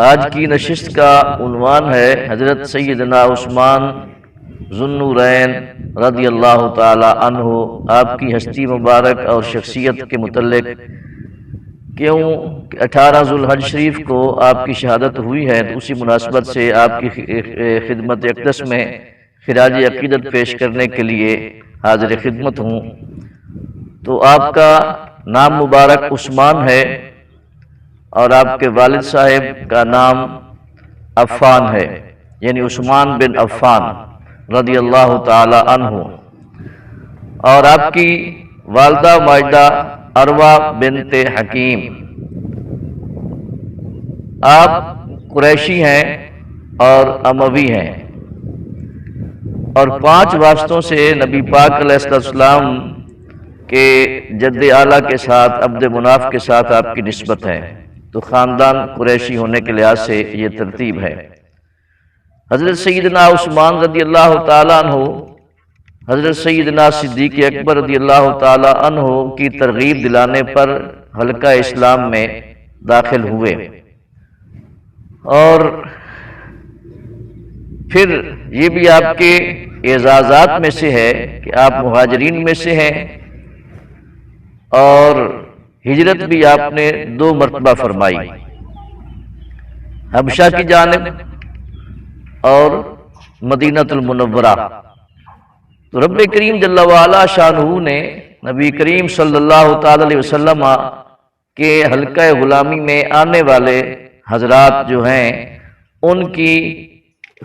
آج کی نشست کا عنوان ہے حضرت سیدنا عثمان ذو النورین رضی اللہ تعالی عنہ، آپ کی ہستی مبارک اور شخصیت کے متعلق کیوں 18 ذوالحج شریف کو آپ کی شہادت ہوئی ہے، تو اسی مناسبت سے آپ کی خدمت اقدس میں خراج عقیدت پیش کرنے کے لیے حاضر خدمت ہوں۔ تو آپ کا نام مبارک عثمان ہے اور آپ کے والد صاحب کا نام عفان ہے، یعنی عثمان بن عفان رضی اللہ تعالی عنہ، اور آپ کی والدہ ماجدہ عروہ بنت حکیم۔ آپ قریشی ہیں اور اموی ہیں، اور 5 واسطوں سے نبی پاک علیہ السلام کے جد اعلیٰ کے ساتھ عبد مناف کے ساتھ آپ کی نسبت ہے، تو خاندان قریشی ہونے کے لحاظ سے یہ ترتیب ہے۔ حضرت سیدنا عثمان رضی اللہ تعالیٰ عنہ حضرت سیدنا صدیق اکبر رضی اللہ تعالیٰ عنہ کی ترغیب دلانے پر حلقہ اسلام میں داخل ہوئے، اور پھر یہ بھی آپ کے اعزازات میں سے ہے کہ آپ مہاجرین میں سے ہیں، اور ہجرت بھی آپ نے 2 مرتبہ فرمائی، حبشہ کی جانب اور مدینہ المنورہ۔ تو رب کریم جل وعلا شانہ نے نبی کریم صلی اللہ تعالی علیہ وسلم کے حلقہ غلامی میں آنے والے حضرات جو ہیں، ان کی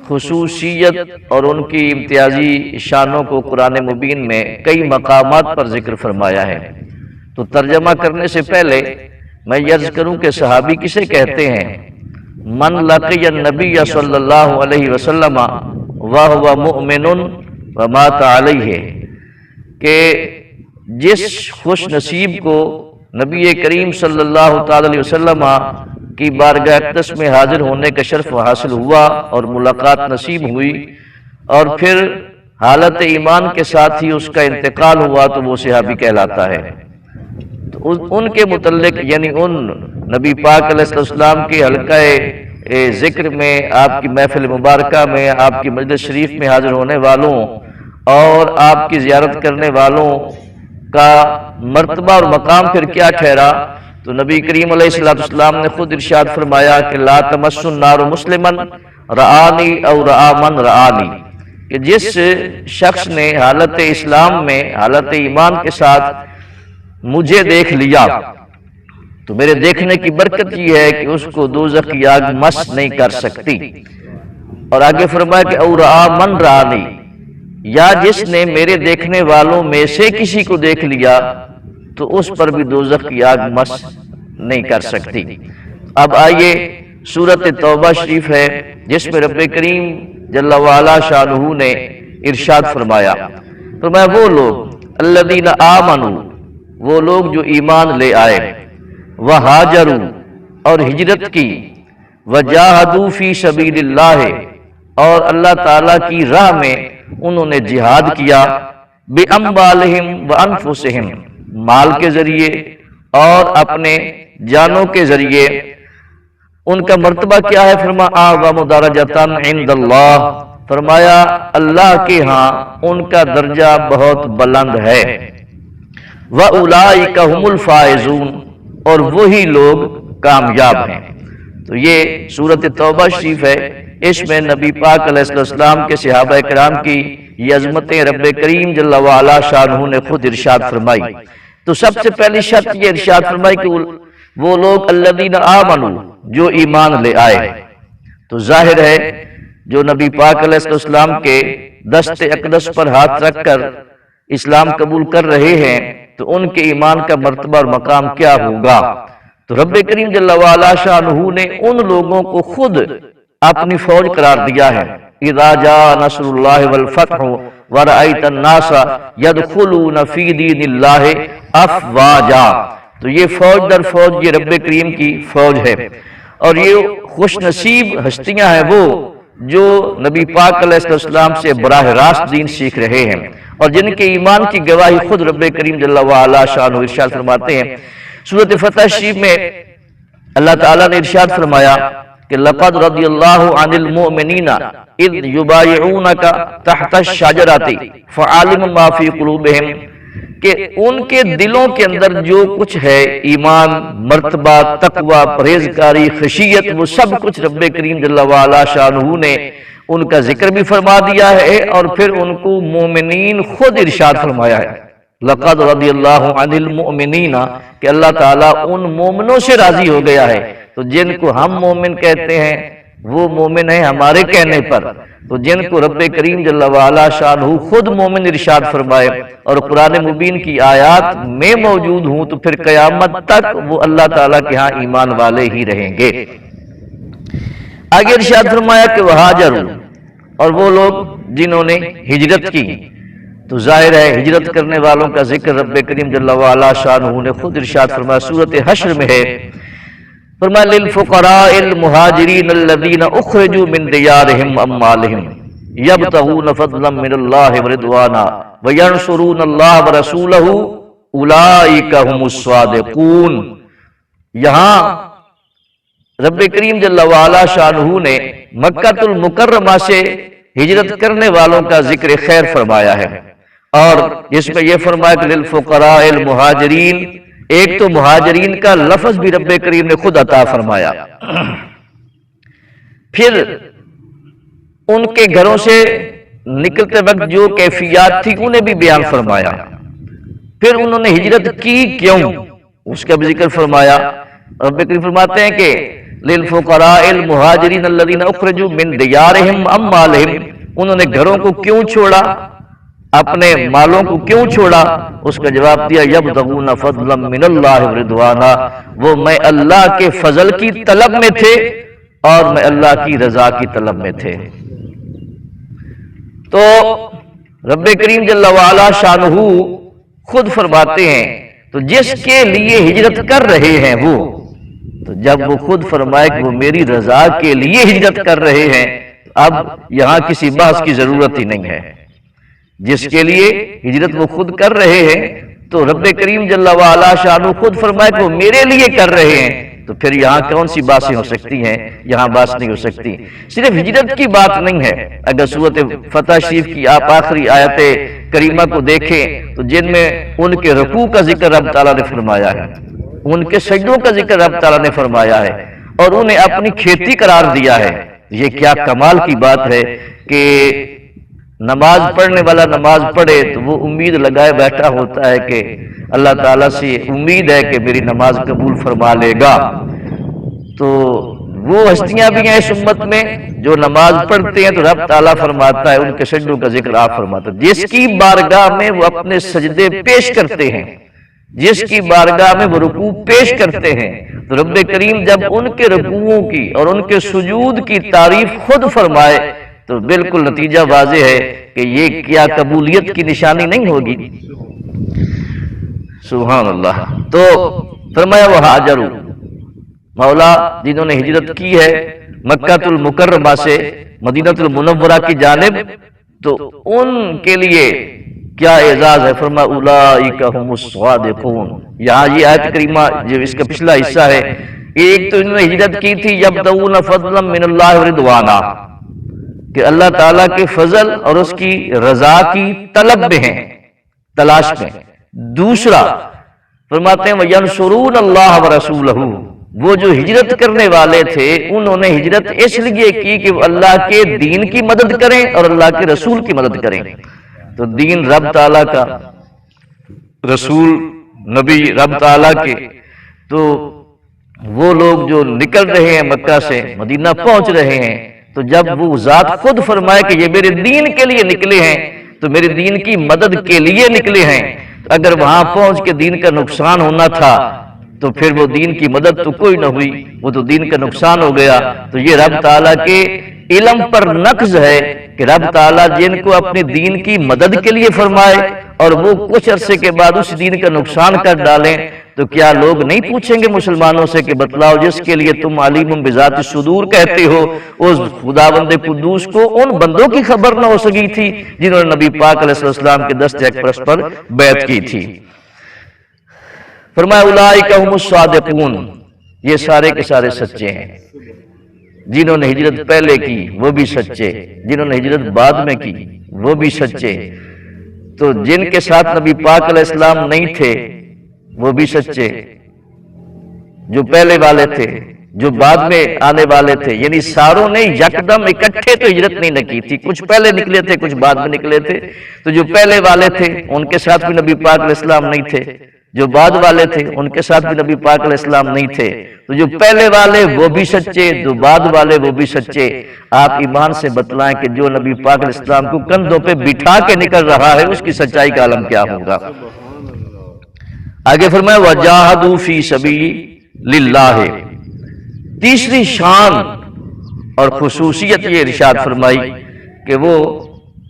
خصوصیت اور ان کی امتیازی شانوں کو قرآن مبین میں کئی مقامات پر ذکر فرمایا ہے۔ تو ترجمہ کرنے سے پہلے میں عرض کروں کہ صحابی کسے کہتے ہیں؟ من لقی النبی صلی اللہ علیہ وسلم وہو مؤمن ومات علیہ، کہ جس خوش نصیب کو نبی کریم صلی اللہ تعالی علیہ وسلم کی بارگاہ اقدس میں حاضر ہونے کا شرف حاصل ہوا اور ملاقات نصیب ہوئی، اور پھر حالت ایمان کے ساتھ ہی اس کا انتقال ہوا، تو وہ صحابی کہلاتا ہے۔ تو ان کے متعلق، یعنی ان نبی پاک علیہ السلام کے حلقہ ذکر میں، آپ کی محفل مبارکہ میں، آپ کی مجلس شریف میں حاضر ہونے والوں اور آپ کی زیارت کرنے والوں کا مرتبہ اور مقام پھر کیا ٹھہرا؟ تو نبی کریم علیہ السلام نے خود ارشاد فرمایا کہ لا تمس النار مسلما رآنی او رآ من رآنی، کہ جس شخص نے حالت اسلام میں، حالت ایمان کے ساتھ مجھے دیکھ لیا، تو میرے دیکھنے کی برکت یہ ہے کہ اس کو دوزخ کی آگ مس نہیں کر سکتی۔ اور آگے فرمایا کہ او رآ من رآنی، یا جس نے میرے دیکھنے والوں میں سے کسی کو دیکھ لیا تو اس پر بھی دوزخ کی آگ مس نہیں کر سکتی۔ اب آئیے سورۃ توبہ شریف ہے، جس میں رب کریم جل وعلا شانہ نے ارشاد فرمایا، وہ لوگ الذین آمنوا، وہ لوگ جو ایمان لے آئے، وہاجروا، اور ہجرت کی، وجاہدوا فی سبیل اللہ، اور اللہ تعالیٰ کی راہ میں انہوں نے جہاد کیا، بِأَمْوَالِهِمْ وَأَنفُسِهِمْ، مال کے ذریعے اور اپنے جانوں کے ذریعے۔ ان کا مرتبہ کیا ہے؟ فرمایا اعظم درجۃ عند اللہ، فرمایا اللہ کے ہاں ان کا درجہ بہت بلند ہے۔ وَأُولَئِكَ هُمُ الْفَائِزُونَ، اور وہی لوگ کامیاب ہیں۔ تو یہ سورۃ توبہ شریف ہے، اس میں نبی پاک علیہ السلام کے صحابہ کرام کی یہ عظمتیں رب کریم جل وعلا شانہ نے خود ارشاد فرمائی۔ تو سب سے پہلی شرط یہ ارشاد فرمائی کہ وہ لوگ الذین آمنوا، جو ایمان لے آئے۔ تو ظاہر ہے جو نبی پاک علیہ السلام کے دست اقدس پر ہاتھ رکھ کر اسلام قبول کر رہے ہیں، تو ان کے ایمان کا مرتبہ اور مقام کیا ہوگا؟ تو رب کریم جل وعلا شانہ نے ان لوگوں کو خود اپنی فوج قرار دیا ہے۔ اذا جاء نصر اللہ والفتح ورأیت الناس یدخلون فی دین اللہ افواجا، تو یہ فوج در فوج یہ رب کریم کی فوج ہے، اور یہ خوش نصیب ہستیاں ہیں وہ جو نبی پاک علیہ السلام سے براہ راست دین سیکھ رہے ہیں، اور جن کے ایمان کی گواہی خود رب کریم جل وعلا شانہ ارشاد فرماتے ہیں۔ سورۃ فتح شریف میں اللہ تعالیٰ نے ارشاد فرمایا کہ لقد رضی اللہ عن المؤمنین اذ یبایعونک تحت الشجرۃ فعلم ما فی قلوبہم، کہ ان کے دلوں کے اندر جو کچھ ہے، ایمان، مرتبہ، تقوی، پرہیزگاری، خشیت، وہ سب کچھ رب کریم جل وعلا شانہ نے ان کا ذکر بھی فرما دیا ہے، اور پھر ان کو مومنین خود ارشاد فرمایا ہے لقد رضی اللہ عن المؤمنین، کہ اللہ تعالیٰ ان مومنوں سے راضی ہو گیا ہے۔ تو جن کو ہم مومن کہتے ہیں وہ مومن ہیں ہمارے کہنے پر، تو جن کو رب کریم جل وعلا شانہ خود مومن ارشاد فرمائے اور قرآن مبین کی آیات میں موجود ہوں، تو پھر قیامت تک وہ اللہ تعالیٰ کے ہاں ایمان والے ہی رہیں گے۔ آگے ارشاد فرمایا کہ وہاجروا، اور وہ لوگ جنہوں نے ہجرت کی، تو ظاہر ہے ہجرت کرنے والوں کا ذکر رب کریم جل وعلا شانہ نے خود ارشاد فرمایا، سورۃ حشر میں ہے، فرمایا للفقراء المہاجرین الذین اخرجوا من دیارہم اموالہم یبتغون فضلا من اللہ ورضوانا وینصرون اللہ ورسولہ اولئک هم الصادقون۔ یہاں رب کریم جل وعلا شانہ نے مکہ المکرمہ سے ہجرت کرنے والوں کا ذکر خیر فرمایا ہے، اور جس میں یہ فرمایا کہ للفقراء المہاجرین، ایک تو مہاجرین کا لفظ بھی رب کریم نے خود عطا فرمایا، پھر ان کے گھروں سے نکلتے وقت جو کیفیات تھی انہیں بھی بیان فرمایا، پھر انہوں نے ہجرت کی کیوں اس کا بھی ذکر فرمایا۔ رب کریم فرماتے ہیں کہ للفقراء المہاجرین الذین اخرجوا من دیارہم اموالہم، انہوں نے گھروں کو کیوں چھوڑا، اپنے مالوں کو کیوں چھوڑا؟ اس کا جواب دیا یبتغون فضلا من اللہ ورضوانا، وہ میں اللہ کے فضل کی طلب میں تھے اور میں اللہ کی رضا کی طلب میں تھے۔ تو رب کریم جل وعلا شانہ خود فرماتے ہیں، تو جس کے لیے ہجرت کر رہے ہیں وہ، تو جب وہ خود فرمائے کہ وہ میری رضا کے لیے ہجرت کر رہے ہیں، اب یہاں کسی بحث کی ضرورت ہی نہیں ہے۔ جس کے لیے ہجرت وہ خود کر رہے ہیں، تو رب کریم جل وعلا شانہ خود فرمائے کہ وہ میرے لیے کر رہے ہیں، تو پھر یہاں کون سی باتیں ہو سکتی ہیں؟ یہاں بات نہیں ہو سکتی۔ صرف ہجرت کی بات نہیں ہے، اگر سورۃ فتح شریف کی آپ آخری آیت کریمہ کو دیکھیں تو جن میں ان کے رکوع کا ذکر رب تعالیٰ نے فرمایا ہے، ان کے سجدوں کا ذکر رب تعالیٰ نے فرمایا ہے، اور انہیں اپنی کھیتی قرار دیا ہے۔ یہ کیا کمال کی بات ہے کہ نماز پڑھنے والا نماز پڑھے تو وہ امید لگائے بیٹھا ہوتا ہے کہ اللہ تعالیٰ سے امید ہے کہ میری نماز قبول فرما لے گا۔ تو وہ ہستیاں بھی ہیں اس امت میں جو نماز پڑھتے ہیں، تو رب تعالیٰ فرماتا ہے ان کے سجدوں کا ذکر آپ فرماتا ہے، جس کی بارگاہ میں وہ اپنے سجدے پیش کرتے ہیں، جس کی بارگاہ میں وہ رکوع پیش کرتے ہیں، تو رب کریم جب ان کے رکوعوں کی اور ان کے سجود کی تعریف خود فرمائے تو بالکل نتیجہ واضح ہے کہ یہ کیا قبولیت کی نشانی نہیں ہوگی؟ سبحان اللہ۔ تو فرمایا وہاجروا، مولا جنہوں نے ہجرت کی ہے مکہ المکرمہ سے مدینہ المنورہ کی جانب، تو ان کے لیے کیا اعزاز ہے؟ فرمایا اولئک هم الصادقون۔ یہاں یہ آیت کریمہ جو اس کا پچھلا حصہ ہے، ایک تو انہوں نے ہجرت کی تھی یبتغون فضلا من اللہ ورضوانا، کہ اللہ تعالیٰ کے فضل اور اس کی رضا کی طلب میں ہیں، تلاش میں۔ دوسرا فرماتے ہیں وَيَنْصُرُونَ اللَّهَ وَرَسُولَهُ، وہ جو ہجرت کرنے والے تھے انہوں نے ہجرت اس لیے کی کہ وہ اللہ کے دین کی مدد کریں اور اللہ کے رسول کی مدد کریں۔ تو دین رب تعالیٰ کا، رسول نبی رب تعالیٰ کے، تو وہ لوگ جو نکل رہے ہیں مکہ سے مدینہ پہنچ رہے ہیں، تو جب وہ ذات خود فرمائے کہ یہ میرے دین کے لیے نکلے ہیں، تو میرے دین کی مدد کے لیے نکلے ہیں، اگر وہاں پہنچ کے دین کا نقصان ہونا تھا تو پھر وہ دین کی مدد تو کوئی نہ ہوئی، وہ تو دین کا نقصان ہو گیا۔ تو یہ رب تعالیٰ کے علم پر نقض ہے کہ رب تعالیٰ جن کو اپنے دین کی مدد کے لیے فرمائے اور وہ کچھ عرصے کے بعد اس دین کا نقصان کر ڈالیں، تو کیا لوگ نہیں پوچھیں گے مسلمانوں سے کہ بتلاؤ جس کے لیے تم علیم بذات الصدور کہتے ہو، اس خداوند قدوس کو ان بندوں کی خبر نہ ہو سکی تھی جنہوں نے نبی پاک علیہ السلام کے دست اقدس پر بیعت کی تھی؟ فرمایا اولئک هم الصادقون، یہ سارے کے سارے سچے ہیں۔ جنہوں نے ہجرت پہلے کی وہ بھی سچے، جنہوں نے ہجرت بعد میں کی وہ بھی سچے۔ تو جن کے ساتھ نبی پاک علیہ السلام نہیں تھے وہ بھی سچے، جو پہلے والے تھے، جو بعد میں آنے والے تھے، یعنی ساروں نے یکدم اکٹھے تو ہجرت نہیں نہ کی تھی، کچھ پہلے نکلے تھے کچھ بعد میں نکلے تھے۔ تو جو پہلے والے تھے ان کے ساتھ بھی نبی پاک علیہ السلام نہیں تھے، جو بعد والے تھے ان کے ساتھ بھی نبی پاک علیہ السلام نہیں تھے۔ تو جو پہلے والے وہ بھی سچے، جو بعد والے وہ بھی سچے۔ آپ ایمان سے بتلائیں کہ جو نبی پاک علیہ السلام کو کندھوں پہ بٹھا کے نکل رہا ہے اس کی سچائی کا عالم کیا ہوگا۔ آگے فرمایا وَجَاهَدُوا فِي سَبِيلِ اللَّهِ۔ تیسری شان اور خصوصیت یہ ارشاد فرمائی کہ وہ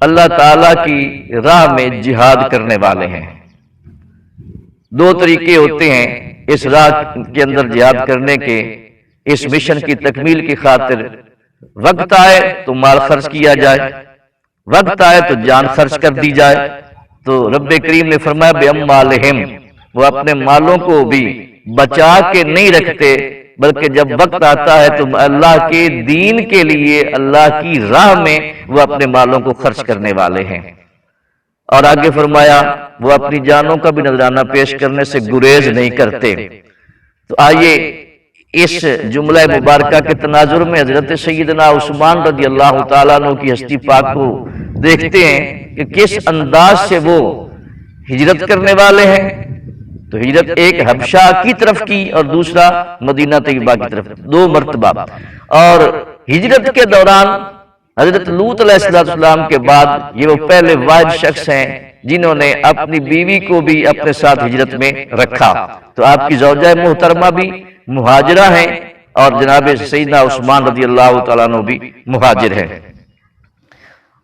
اللہ تعالیٰ کی راہ میں جہاد کرنے والے ہیں۔ دو طریقے ہوتے ہیں اس راہ کے اندر جہاد کرنے کے، اس مشن کی تکمیل کی خاطر۔ وقت آئے تو مال خرچ کیا جائے، وقت آئے تو جان خرچ کر دی جائے۔ تو رب کریم نے فرمایا بِأَمْوَالِهِمْ، وہ اپنے مالوں کو بھی بچا کے نہیں رکھتے، بلکہ جب وقت آتا ہے تو اللہ کے دین کے لیے، اللہ کی راہ میں وہ اپنے مالوں کو خرچ کرنے والے ہیں۔ اور آگے فرمایا وہ اپنی جانوں کا بھی نذرانہ پیش کرنے سے گریز نہیں کرتے۔ تو آئیے اس جملہ مبارکہ کے تناظر میں حضرت سیدنا عثمان رضی اللہ تعالیٰ عنہ کی ہستی پاک کو دیکھتے ہیں کہ کس انداز سے وہ ہجرت کرنے والے ہیں۔ تو ہجرت ایک حبشہ کی طرف کی اور دوسرا مدینہ طیبہ کی طرف، دو مرتبہ۔ اور ہجرت کے دوران حضرت لوط علیہ السلام کے بعد یہ وہ پہلے واحد شخص ہیں جنہوں نے اپنی بیوی کو بھی اپنے ساتھ ہجرت میں رکھا۔ تو آپ کی زوجہ محترمہ بھی مہاجرہ ہیں اور جناب سیدنا عثمان رضی اللہ تعالیٰ عنہ بھی مہاجر ہیں۔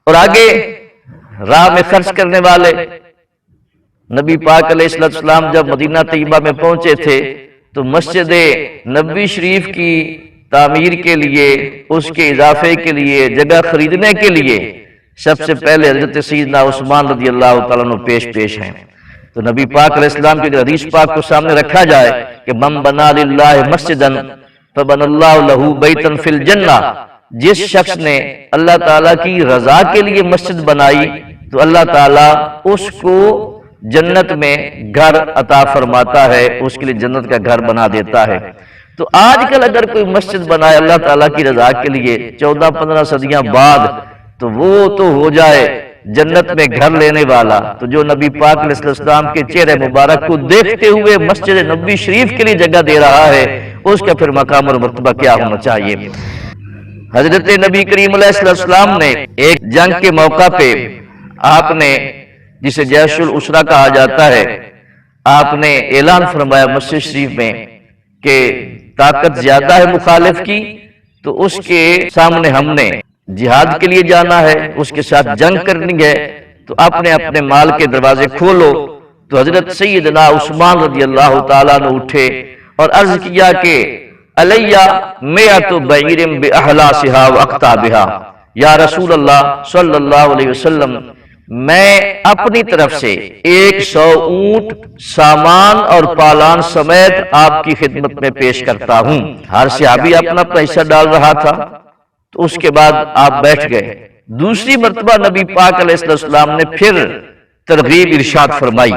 اور آگے راہ میں خرچ کرنے والے، نبی پاک علیہ السلام جب مدینہ طیبہ میں پہنچے تھے تو مسجد نبوی شریف کی تعمیر کے لیے، اس کے اضافے کے لیے، جگہ خریدنے کے لیے سب سے پہلے حضرت سیدنا عثمان رضی اللہ تعالیٰ عنہ پیش ہیں۔ تو نبی پاک علیہ السلام کی حدیث پاک کو سامنے رکھا جائے کہ من بنا للہ مسجدا فبن اللہ لہ بیتا فی الجنہ، جس شخص نے اللہ تعالیٰ کی رضا کے لیے مسجد بنائی تو اللہ تعالیٰ اس کو جنت میں گھر عطا فرماتا ہے، اس کے لیے جنت کا گھر بنا دیتا ہے۔ تو آج کل اگر کوئی مسجد بنائے اللہ تعالیٰ کی رضا کے لیے 14-15 صدیاں بعد، تو وہ تو ہو جائے جنت میں گھر لینے والا، تو جو نبی پاک علیہ السلام کے چہرے مبارک کو دیکھتے ہوئے مسجد نبوی شریف کے لیے جگہ دے رہا ہے، اس کا پھر مقام اور مرتبہ کیا ہونا چاہیے۔ حضرت نبی کریم علیہ السلام نے ایک جنگ کے موقع پہ آپ نے، جسے جیش العسرہ کہا جاتا ہے، آپ نے اعلان فرمایا مسجد شریف میں کہ طاقت زیادہ ہے مخالف کی تو اس کے سامنے ہم نے جہاد کے لیے جانا ہے، اس کے ساتھ جنگ کرنی ہے، تو اپنے اپنے مال کے دروازے کھولو۔ تو حضرت سیدنا عثمان رضی اللہ تعالیٰ نے اٹھے اور عرض کیا کہ علیہ مئۃ بعیر باحلاسها واقطابها، یا رسول اللہ صلی اللہ علیہ وسلم، میں اپنی طرف سے 100 اونٹ سامان اور پالان سمیت آپ کی خدمت میں پیش کرتا ہوں۔ ہر صحابی اپنا حصہ ڈال رہا تھا، تو اس کے بعد آپ بیٹھ گئے۔ دوسری مرتبہ نبی پاک علیہ السلام نے پھر ترغیب ارشاد فرمائی،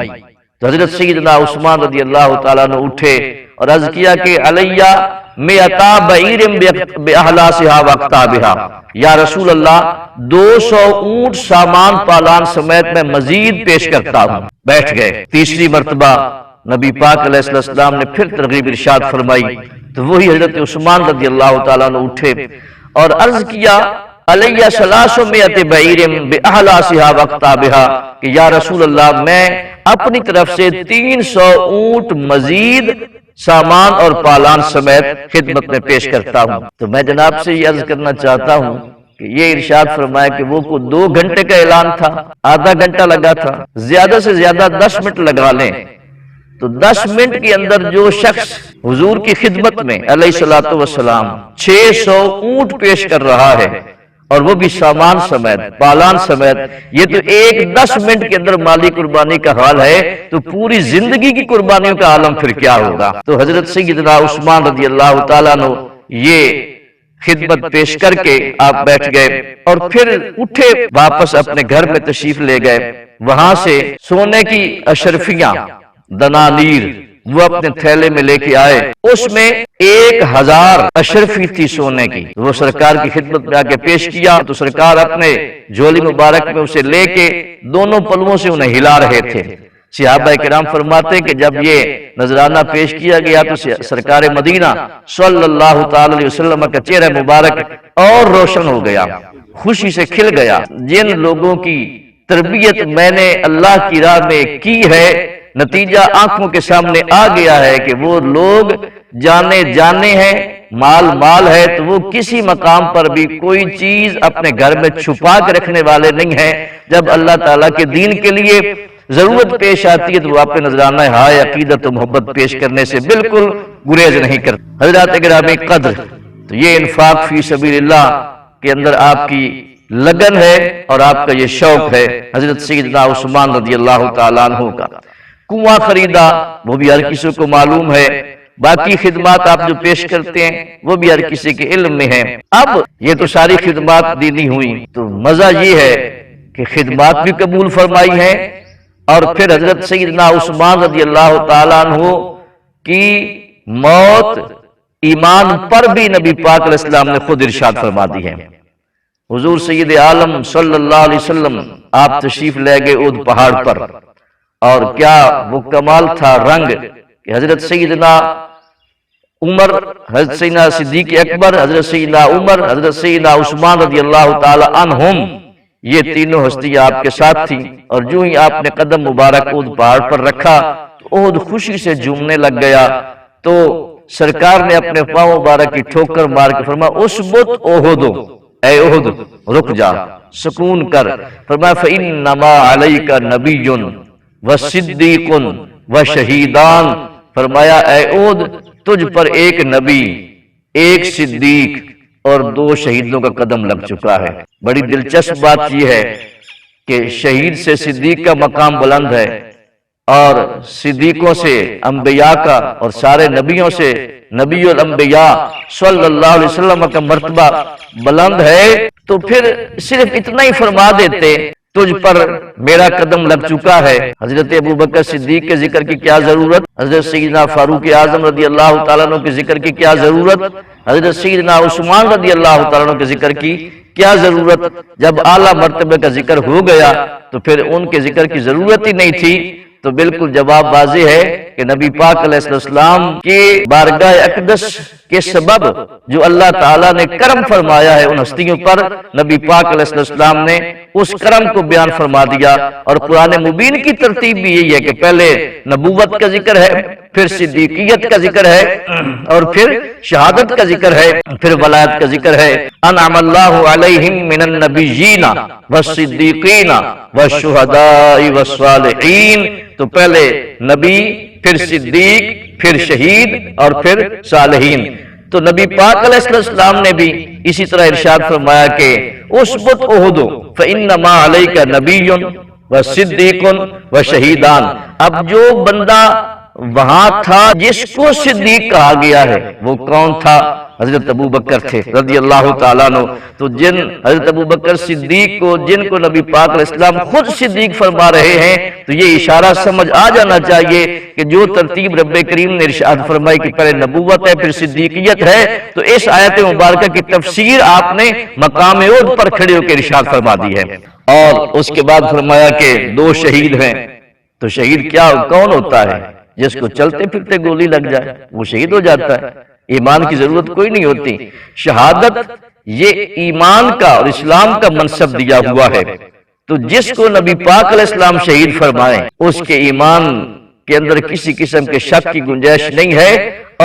تو حضرت سیدنا عثمان رضی اللہ تعالیٰ نے اٹھے اور عرض کیا کہ علیہ مئۃ بعیر باحلاسها واقطابها، یا رسول اللہ 200 اونٹ سامان پالان سمیت میں مزید پیش کرتا ہوں۔ بیٹھ گئے۔ تیسری مرتبہ نبی پاک علیہ السلام نے پھر ترغیب ارشاد فرمائی، تو وہی حضرت عثمان رضی اللہ تعالیٰ نے اٹھے اور عرض کیا علیہ 300 بعیر باحلاسها واقطابها، کہ یا رسول اللہ میں اپنی طرف سے 300 اونٹ مزید سامان اور پالان سمیت خدمت میں پیش کرتا ہوں۔ تو میں جناب سے یہ عرض کرنا چاہتا ہوں کہ یہ ارشاد فرمایا کہ وہ کو 2 گھنٹے کا اعلان تھا، آدھا گھنٹہ لگا تھا، زیادہ سے زیادہ 10 منٹ لگا لیں، تو 10 منٹ کے اندر جو شخص حضور کی خدمت میں علیہ الصلوۃ والسلام 600 اونٹ پیش کر رہا ہے اور وہ بھی سامان سمیت، پالان سمیت، یہ تو ایک 10 منٹ کے اندر مالی قربانی کا حال ہے، تو پوری زندگی کی قربانیوں کا عالم پھر کیا ہوگا۔ تو حضرت سیدنا عثمان رضی اللہ تعالیٰ عنہ یہ خدمت پیش کر کے آپ بیٹھ گئے اور پھر اٹھے واپس اپنے گھر میں تشریف لے گئے. وہاں سے سونے کی اشرفیاں دنانیر وہ اپنے تھیلے میں لے کے آئے. اس میں 1000 اشرفی تھی سونے کی. وہ سرکار کی خدمت میں آ کے پیش کیا تو سرکار اپنے جھولی مبارک میں اسے لے کے دونوں پلووں سے انہیں ہلا رہے تھے. صحابہ کرام فرماتے کہ جب یہ نذرانہ پیش کیا گیا تو سرکار مدینہ صلی اللہ تعالی علیہ وسلم کا چہرہ مبارک اور روشن ہو گیا، خوشی سے کھل گیا. جن لوگوں کی تربیت میں نے اللہ کی راہ میں کی ہے، نتیجہ آنکھوں کے سامنے آ گیا ہے کہ وہ لوگ جانے ہیں، مال ہے، تو وہ کسی مقام پر بھی کوئی چیز اپنے گھر میں چھپا کے رکھنے والے نہیں ہیں. جب اللہ تعالیٰ کے دین کے لیے ضرورت پیش آتی ہے تو وہ اپنے نذرانہ ہائے عقیدت و محبت پیش کرنے سے بالکل گریز نہیں کرتے. حضرات گرامی قدر، تو یہ انفاق فی سبیل اللہ کے اندر آپ کی لگن ہے اور آپ کا یہ شوق ہے. حضرت سیدنا عثمان رضی اللہ تعالیٰ عنہ کا کنواں خریدا، وہ بھی ہر کسی کو معلوم ہے. باقی خدمات آپ جو پیش کرتے ہیں وہ بھی ہر کسی کے علم میں ہیں. اب یہ تو ساری خدمات دینی ہوئی، تو مزہ یہ ہے کہ خدمات بھی قبول فرمائی ہیں اور پھر حضرت سیدنا عثمان رضی اللہ تعالیٰ عنہ کی موت ایمان پر بھی نبی پاک علیہ السلام نے خود ارشاد فرما دی ہے. حضور سید عالم صلی اللہ علیہ وسلم آپ تشریف لے گئے اود پہاڑ پر، اور کیا وہ کمال تھا رنگ کہ حضرت سیدنا عمر، حضرت سیدنا صدیق اکبر، حضرت سیدنا عمر، حضرت سیدنا عثمان رضی اللہ تعالی عنہم، یہ تینوں ہستیاں آپ کے ساتھ تھیں. اور جو ہی آپ نے قدم مبارک اود پہاڑ پر رکھا تو احد خوشی سے جھومنے لگ گیا. تو سرکار نے اپنے پاؤں مبارک کی ٹھوکر مار کے فرمایا اسبت احد، اے احد رک جا، سکون کر. فرمایا فإنما علیک نبی وصدیق وشہیدان. فرمایا اے احد تجھ پر ایک نبی، ایک صدیق اور 2 شہیدوں کا قدم لگ چکا ہے. بڑی دلچسپ بات یہ ہے کہ شہید سے صدیق کا مقام بلند ہے اور صدیقوں سے انبیاء کا اور سارے نبیوں سے نبی الانبیاء صلی اللہ علیہ وسلم کا مرتبہ بلند ہے. تو پھر صرف اتنا ہی فرما دیتے تجھ پر میرا قدم لگ چکا ہے. حضرت ابوبکر صدیق کے ذکر کی کیا ضرورت، حضرت سیدنا فاروق اعظم رضی اللہ تعالیٰ عنہ کے ذکر کی کیا ضرورت، حضرت سیدنا عثمان رضی اللہ تعالیٰ عنہ کے ذکر کی کیا ضرورت. جب اعلیٰ مرتبے کا ذکر ہو گیا تو پھر ان کے ذکر کی ضرورت ہی نہیں تھی. تو بالکل جواب واضح ہے کہ نبی پاک علیہ السلام کے بارگاہ اقدس کے سبب جو اللہ تعالیٰ نے کرم فرمایا ہے ان ہستیوں پر، نبی پاک علیہ السلام نے اس کرم کو بیان فرما دیا. اور قرآن مبین کی ترتیب بھی یہی ہے کہ پہلے نبوت کا ذکر ہے، پھر صدیقیت کا ذکر ہے، اور پھر شہادت کا ذکر ہے، پھر ولایت کا ذکر ہے. انعم اللہ علیہم من النبیین والصدیقین والشہداء والصالحین. تو پہلے نبی، پھر صدیق، پھر شہید اور پھر صالحین. تو نبی پاک علیہ السلام نے بھی اسی طرح ارشاد فرمایا کہ اسبت احد فانما علیک نبی وصدیق وشہیدان. اب جو بندہ وہاں تھا جس کو صدیق کہا گیا ہے وہ کون تھا؟ حضرت ابوبکر تھے رضی اللہ تعالیٰ عنہ. تو جن حضرت ابوبکر صدیق کو، جن کو نبی پاک علیہ السلام خود صدیق فرما رہے ہیں، تو یہ اشارہ سمجھ آ جانا چاہیے کہ جو ترتیب رب کریم نے ارشاد فرمائی کہ پہلے نبوت ہے پھر صدیقیت ہے، تو اس آیت مبارکہ کی تفسیر آپ نے مقام احد پر کھڑے ہو کے ارشاد فرما دی ہے. اور اس کے بعد فرمایا کہ 2 شہید ہیں. تو شہید کیا کون ہوتا ہے؟ جس کو چلتے پھرتے گولی لگ جائے وہ شہید ہو جاتا ہے. ایمان کی ضرورت کوئی نہیں ہوتی. شہادت یہ ایمان کا اور اسلام کا منصب دیا ہوا ہے. تو جس کو نبی پاک علیہ السلام شہید فرمائیں اس کے ایمان کے اندر کسی قسم کے شک کی گنجائش نہیں ہے.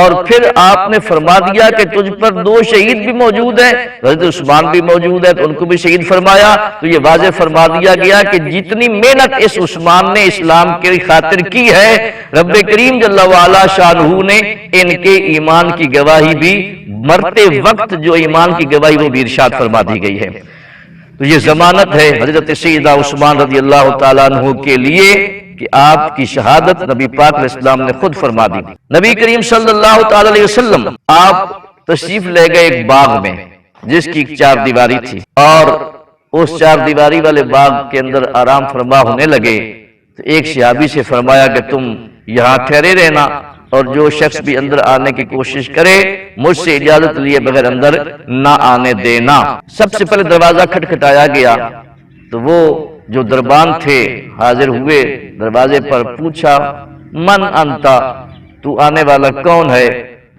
اور پھر آپ نے فرما دیا کہ تجھ پر 2 شہید بھی موجود ہیں، حضرت عثمان بھی موجود ہے تو ان کو بھی شہید فرمایا. تو یہ واضح فرما دیا گیا کہ جتنی محنت اس عثمان نے اسلام کی خاطر کی ہے، رب کریم جل وعلا شانہ نے ان کے ایمان کی گواہی بھی مرتے وقت جو ایمان کی گواہی وہ بھی ارشاد فرما دی گئی ہے. تو یہ ضمانت ہے حضرت سیدنا عثمان رضی اللہ تعالیٰ عنہ کے لیے کہ آپ کی شہادت نبی پاک علیہ السلام نے خود فرما دی. نبی کریم صلی اللہ تعالی علیہ وسلم آپ تشریف لے گئے ایک باغ میں جس کی ایک چار دیواری تھی، اور اس چار دیواری والے باغ کے اندر آرام فرما ہونے لگے تو ایک صحابی سے فرمایا کہ تم یہاں ٹھہرے رہنا، اور جو شخص بھی اندر آنے کی کوشش کرے مجھ سے اجازت لیے بغیر اندر نہ آنے دینا۔ سب سے پہلے دروازہ کھٹکھٹایا گیا تو وہ جو دربان تھے حاضر ہوئے، دروازے پر پوچھا من انتا، تو آنے والا کون ہے؟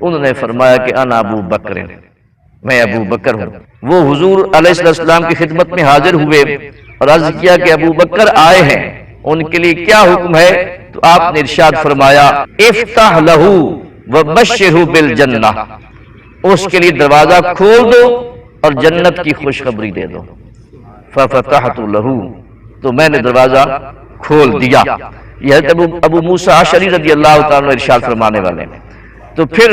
انہوں نے فرمایا کہ انا ابو بکر، میں ابو بکر ہوں۔ وہ حضور علیہ السلام کی خدمت میں حاضر ہوئے اور عرض کیا کہ ابو بکر آئے ہیں، ان کے لیے کیا حکم ہے؟ تو آپ نے ارشاد فرمایا افتح لہو وبشرہ بالجنہ، اس کے لیے دروازہ کھول دو اور جنت کی خوشخبری دے دو۔ ففتحت لہو، تو میں نے دروازہ کھول دیا۔ یہ حضرت ابو موسیٰ اشعری رضی اللہ تعالیٰ عنہ ارشاد فرمانے والے ہیں۔ تو پھر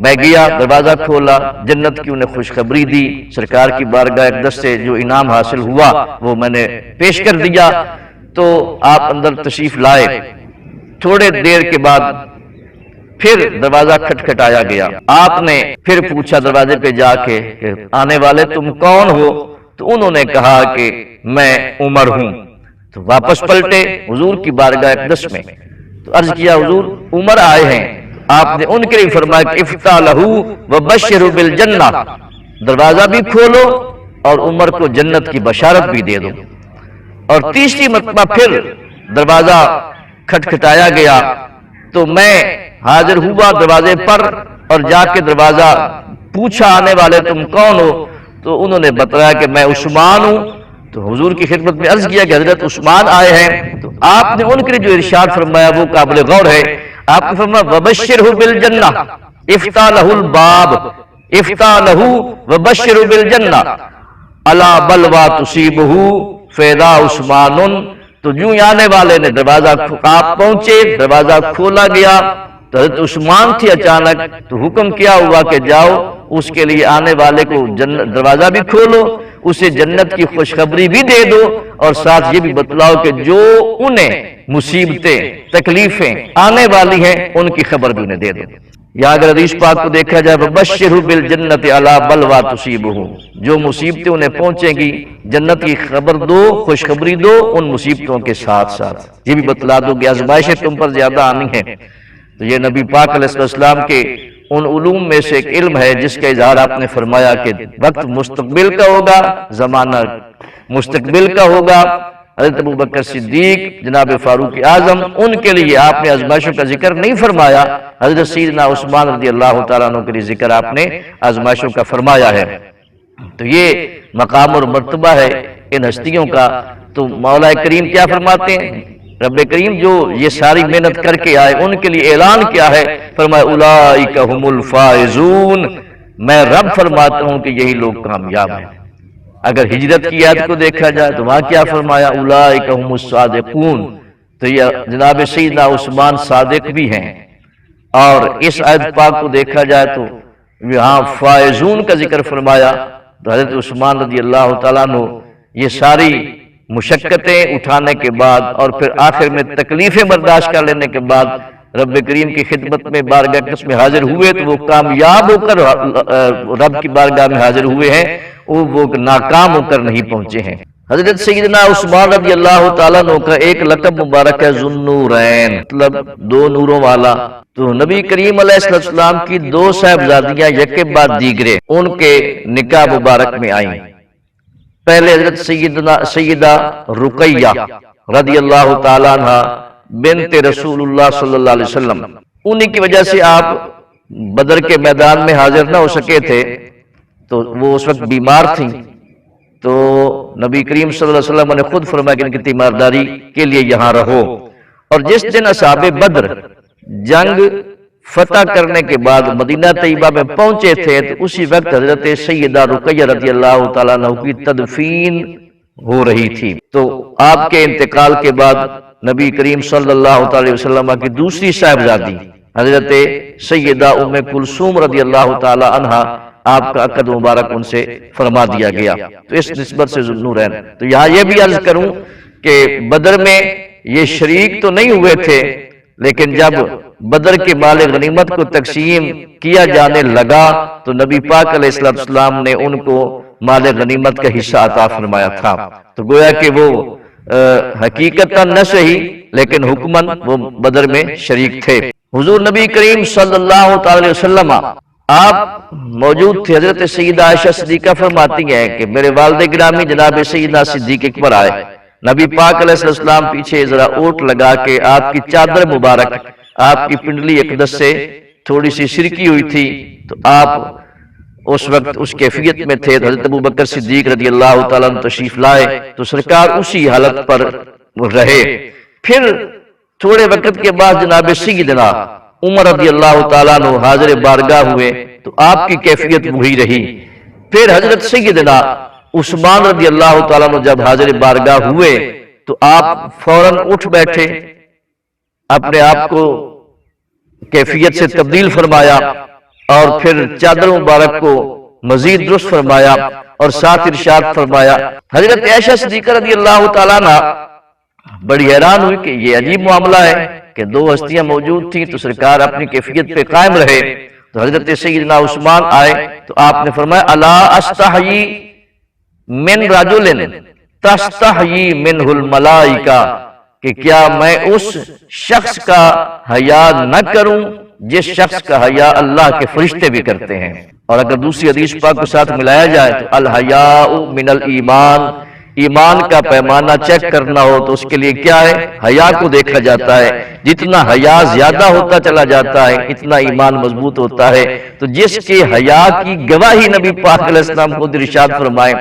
میں گیا، دروازہ کھولا، جنت کی انہیں خوشخبری دی، سرکار کی بارگاہ اقدس سے جو انعام حاصل ہوا وہ میں نے پیش کر دیا۔ تو آپ اندر تشریف لائے، تھوڑے دیر کے بعد پھر دروازہ کھٹکھٹایا گیا۔ آپ نے پھر پوچھا دروازے پہ جا کے کہ آنے والے تم کون ہو؟ تو انہوں نے کہا کہ میں عمر ہوں۔ تو واپس پلٹے حضور کی بارگاہ اقدس میں، تو عرض کیا حضور عمر آئے ہیں۔ آپ نے ان کے لیے فرمایا کہ افتح لہو وبشرہ بالجنہ، دروازہ بھی کھولو اور عمر کو جنت کی بشارت بھی دے دو۔ اور تیسری مرتبہ پھر دروازہ کھٹکھٹایا گیا تو میں حاضر ہوا دروازے پر اور جا کے دروازہ پوچھا آنے والے تم کون ہو؟ تو انہوں نے بتایا کہ میں عثمان ہوں۔ تو حضور کی خدمت میں عرض کیا کہ حضرت عثمان آئے ہیں۔ تو آپ نے ان کے لیے جو ارشاد فرمایا وہ قابل غور ہے۔ آپ نے فرمایا وبشرہ بالجنہ، افتح لہ الباب، افتح لہ وبشرہ بالجنہ، الا بلوى تصیبہ فیدا عثمان۔ تو جو آنے والے نے دروازہ آپ پہنچے، دروازہ کھولا گیا تو حضرت عثمان تھی اچانک، تو حکم کیا ہوا کہ جاؤ اس کے لیے آنے والے کو دروازہ بھی کھولو، اسے جنت کی خوشخبری بھی دے دو، اور ساتھ یہ بھی بتلاؤ کہ جو انہیں مصیبتیں تکلیفیں آنے والی ہیں ان کی خبر بھی انہیں دے دو۔ یا اگر حدیث پاک کو دیکھا جائے وبشرہ بالجنۃ الا بلوى تصیبہ، جو مصیبتیں انہیں پہنچیں گی جنت کی خبر دو، خوشخبری دو ان مصیبتوں کے ساتھ ساتھ یہ بھی بتلا دو کہ آزمائشیں تم پر زیادہ آنی ہیں۔ تو یہ نبی پاک علیہ السلام کے ان علوم میں سے ایک علم ہے جس کا اظہار آپ نے فرمایا کہ وقت مستقبل کا ہوگا، زمانہ مستقبل کا ہوگا۔ حضرت ابوبکر صدیق، جناب فاروق اعظم، ان کے لیے آپ نے آزمائشوں کا ذکر نہیں فرمایا، حضرت سیدنا عثمان رضی اللہ تعالیٰ عنہ کے لیے ذکر آپ نے آزمائشوں کا فرمایا ہے۔ تو یہ مقام اور مرتبہ ہے ان ہستیوں کا۔ تو مولا کریم کیا فرماتے ہیں؟ رب کریم جو یہ ساری محنت کر کے آئے ان کے لیے اعلان کیا ہے؟ فرمایا اولئک هم الفائزون، میں رب فرماتا ہوں کہ یہی لوگ کامیاب ہیں۔ اگر ہجرت کی آیت کو دیکھا جائے تو وہاں کیا فرمایا؟ اولئک هم الصادقون، تو یہ جناب سیدنا عثمان صادق بھی ہیں۔ اور اس آیت پاک کو دیکھا جائے تو یہاں فائزون کا ذکر فرمایا، تو حضرت عثمان رضی اللہ تعالیٰ عنہ یہ ساری مشقتیں اٹھانے کے بعد اور پھر آخر میں تکلیفیں برداشت کر لینے کے بعد رب کریم کی خدمت میں بارگاہ اقدس میں حاضر ہوئے تو وہ کامیاب ہو کر رب کی بارگاہ میں حاضر ہوئے ہیں، وہ ناکام ہو کر نہیں پہنچے ہیں۔ حضرت سیدنا عثمان رضی اللہ تعالیٰ عنہ کا ایک لقب مبارک ہے ذوالنورین، مطلب دو نوروں والا۔ تو نبی کریم علیہ السلام کی دو صاحبزادیاں یکے بعد دیگرے ان کے نکاح مبارک میں آئیں۔ پہلے حضرت سیدہ رقیہ رضی اللہ تعالیٰ عنہ بنت رسول اللہ صلی اللہ علیہ وسلم، انہی کی وجہ سے آپ بدر کے میدان میں حاضر نہ ہو سکے تھے، تو وہ اس وقت بیمار تھیں۔ تو نبی کریم صلی اللہ علیہ وسلم نے خود فرمایا کہ ان کی تیمارداری کے لیے یہاں رہو۔ اور جس دن اصحاب بدر جنگ فتح کرنے کے بعد مدینہ طیبہ میں پہنچے تھے تو اسی وقت حضرت سیدہ رقیہ رضی اللہ تعالیٰ عنہ کی تدفین ہو رہی تھی۔ تو آپ کے انتقال کے بعد نبی کریم صلی اللہ علیہ وسلم کی دوسری صاحبزادی حضرت سیدہ ام کلثوم رضی اللہ تعالیٰ عنہ، آپ کا عقد مبارک ان سے فرما دیا گیا، تو اس نسبت سے ذوالنورین۔ تو یہاں یہ بھی عرض کروں کہ بدر میں یہ شریک تو نہیں ہوئے تھے، لیکن جب بدر کے مال غنیمت کو تقسیم کیا جانے لگا تو نبی پاک علیہ السلام نے ان کو مال غنیمت کا حصہ عطا فرمایا تھا۔ تو گویا کہ وہ حقیقتاً نہ صحیح لیکن حکماً وہ بدر میں شریک تھے۔ حضور نبی کریم صلی اللہ علیہ وسلم آپ موجود تھے۔ حضرت سیدہ عائشہ صدیقہ فرماتی ہیں کہ میرے والد گرامی جناب سیدنا صدیق اکبر آئے، نبی پاک علیہ السلام پیچھے ذرا اوٹ لگا کے آپ کی چادر مبارک، آپ کی پنڈلی اقدس سے تھوڑی سی سرکی ہوئی تھی، تو آپ اس وقت اس کیفیت میں تھے۔ حضرت ابوبکر صدیق رضی اللہ تعالیٰ عنہ تشریف لائے تو سرکار اسی حالت پر رہے۔ پھر تھوڑے وقت کے بعد جناب سیدنا عمر رضی اللہ تعالیٰ عنہ حاضر بارگاہ ہوئے تو آپ کی کیفیت وہی رہی۔ پھر حضرت سیدنا عثمان رضی اللہ تعالیٰ عنہ جب حاضر بارگاہ ہوئے تو آپ فوراً اٹھ بیٹھے، اپنے آپ کو کیفیت سے تبدیل فرمایا اور پھر چادر مبارک کو مزید درست فرمایا اور ساتھ ارشاد فرمایا۔ حضرت عائشہ صدیقہ رضی اللہ تعالیٰ عنہ بڑی حیران ہوئی کہ یہ عجیب معاملہ ہے کہ دو ہستیاں موجود تھیں تو سرکار اپنی کیفیت پہ قائم رہے۔ تو حضرت سیدنا عثمان آئے تو آپ نے فرمایا الا استحیی من رجل تستحیی منہ الملائکہ، کہ کیا میں اس شخص کا حیا نہ کروں جس شخص کا حیا اللہ کے فرشتے بھی کرتے ہیں۔ اور اگر دوسری حدیث پاک کے ساتھ ملایا جائے تو الحیاء من الایمان، ایمان کا پیمانہ چیک کرنا ہو تو اس کے لیے کیا ہے؟ حیا کو دیکھا جاتا ہے۔ جتنا حیا زیادہ ہوتا چلا جاتا ہے اتنا ایمان مضبوط ہوتا ہے۔ تو جس کے حیا کی گواہی نبی پاک علیہ السلام خود ارشاد فرمائے،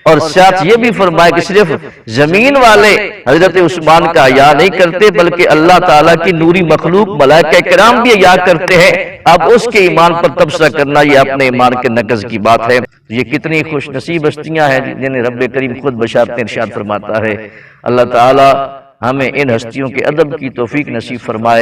اور ساتھ یہ بھی فرمائے کہ صرف زمین والے حضرت عثمان کا حیا نہیں کرتے بلکہ اللہ تعالیٰ کی نوری مخلوق ملائکہ کرام بھی حیا کرتے ہیں، اب اس کے ایمان پر تبصرہ کرنا یہ اپنے ایمان کے نقض کی بات ہے۔ یہ کتنی خوش نصیب ہستیاں ہیں جنہیں رب کریم خود بشارت ارشاد فرماتا ہے۔ اللہ تعالیٰ ہمیں ان ہستیوں کے ادب کی توفیق نصیب فرمائے۔